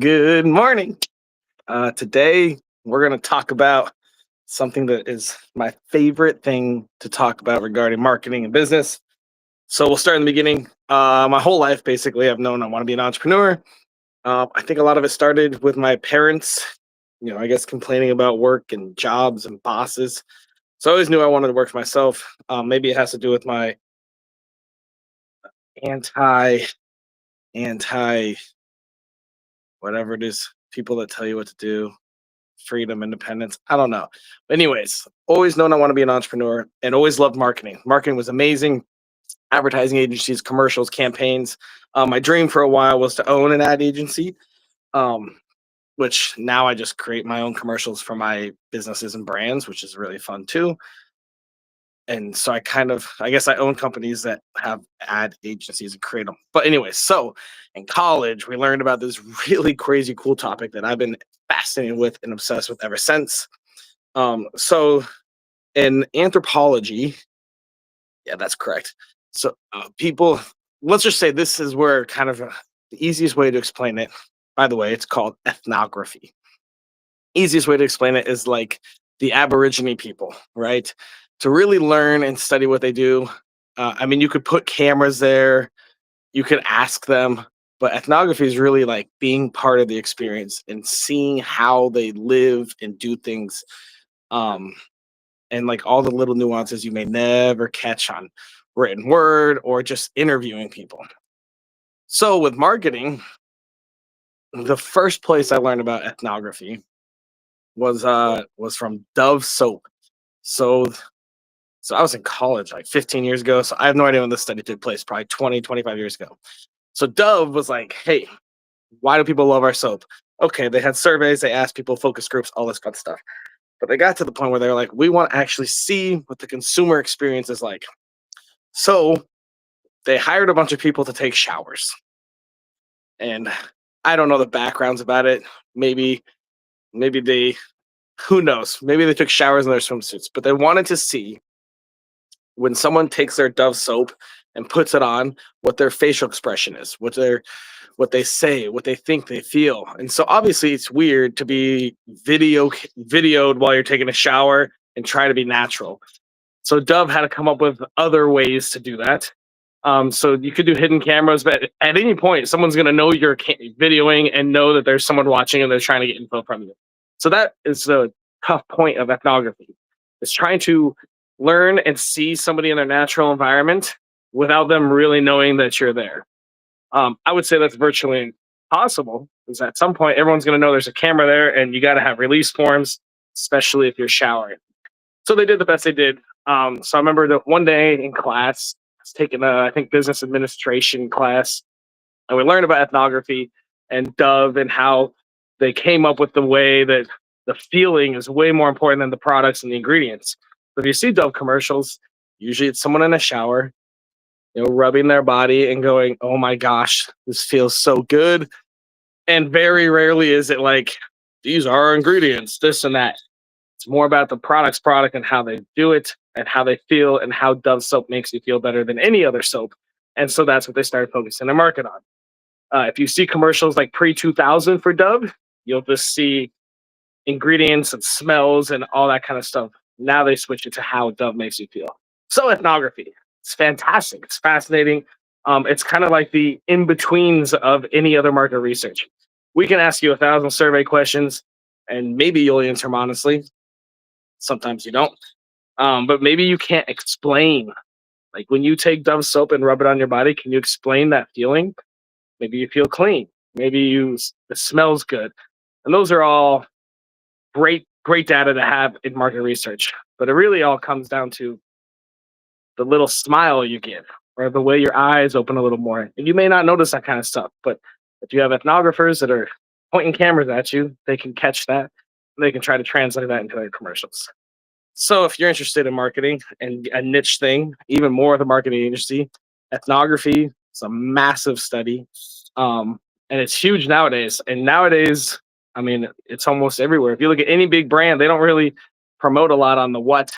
Good morning. Today, we're going to talk about something that is my favorite thing to talk about regarding marketing and business. So, we'll start in the beginning. My whole life, basically, I've known I want to be an entrepreneur. I think a lot of it started with my parents, I guess complaining about work and jobs and bosses. So, I always knew I wanted to work for myself. Maybe it has to do with my anti, anti, whatever it is, people that tell you what to do, freedom, independence. I don't know. But anyways, always known I want to be an entrepreneur and always loved marketing. Marketing was amazing. Advertising agencies, commercials, campaigns. My dream for a while was to own an ad agency, um, which now I just create my own commercials for my businesses and brands, which is really fun too. And so I guess I own companies that have ad agencies and create them. But anyways, so in college, we learned about this really crazy cool topic that I've been fascinated with and obsessed with ever since. So in anthropology, yeah, that's correct. So people, let's just say this is where the easiest way to explain it. By the way, it's called ethnography. Easiest way to explain it is like the Aborigine people, right? To really learn and study what they do. I mean, you could put cameras there, you could ask them, but ethnography is really like being part of the experience and seeing how they live and do things. Um, and like all the little nuances you may never catch on written word or just interviewing people. So with marketing, the first place I learned about ethnography was from Dove soap. So so I was in college like 15 years ago. So I have no idea when this study took place, probably 20, 25 years ago. So Dove was like, hey, why do people love our soap? Okay, they had surveys, they asked people, focus groups, all this kind of stuff. But they got to the point where they were like, we want to actually see what the consumer experience is like. So they hired a bunch of people to take showers. And I don't know the backgrounds about it. Maybe, maybe they, who knows? Maybe they took showers in their swimsuits, but they wanted to see when someone takes their Dove soap and puts it on, what their facial expression is, what they say, what they think they feel. And so obviously it's weird to be videoed while you're taking a shower and try to be natural. So Dove had to come up with other ways to do that. So you could do hidden cameras, but at any point, someone's going to know you're videoing and know that there's someone watching and they're trying to get info from you. So that is the tough point of ethnography. It's trying to learn and see somebody in their natural environment without them really knowing that you're there. I would say that's virtually impossible because at some point, everyone's going to know there's a camera there and you got to have release forms, especially if you're showering. So they did the best they did. So I remember that one day in class, I was taking a, I think, business administration class, and we learned about ethnography and Dove and how they came up with the way that the feeling is way more important than the products and the ingredients. So if you see Dove commercials, usually it's someone in a shower, rubbing their body and going, "Oh my gosh, this feels so good." And very rarely is it like, "These are our ingredients, this and that." It's more about the product and how they do it and how they feel and how Dove soap makes you feel better than any other soap. And so that's what they started focusing their market on. If you see commercials like pre 2000 for Dove, you'll just see ingredients and smells and all that kind of stuff. Now they switch it to how Dove makes you feel. So ethnography, it's fantastic. It's fascinating. It's kind of like the in betweens of any other market research. We can ask you 1,000 survey questions, and maybe you'll answer 'em honestly. Sometimes you don't. But maybe you can't explain. Like when you take Dove soap and rub it on your body, can you explain that feeling? Maybe you feel clean. Maybe it smells good. And those are all great data to have in market research. But it really all comes down to the little smile you give or the way your eyes open a little more. And you may not notice that kind of stuff, but if you have ethnographers that are pointing cameras at you, they can catch that and they can try to translate that into their commercials. So if you're interested in marketing and a niche thing, even more of the marketing industry, ethnography is a massive study. And it's huge nowadays. And nowadays, I mean, it's almost everywhere. If you look at any big brand, they don't really promote a lot on the what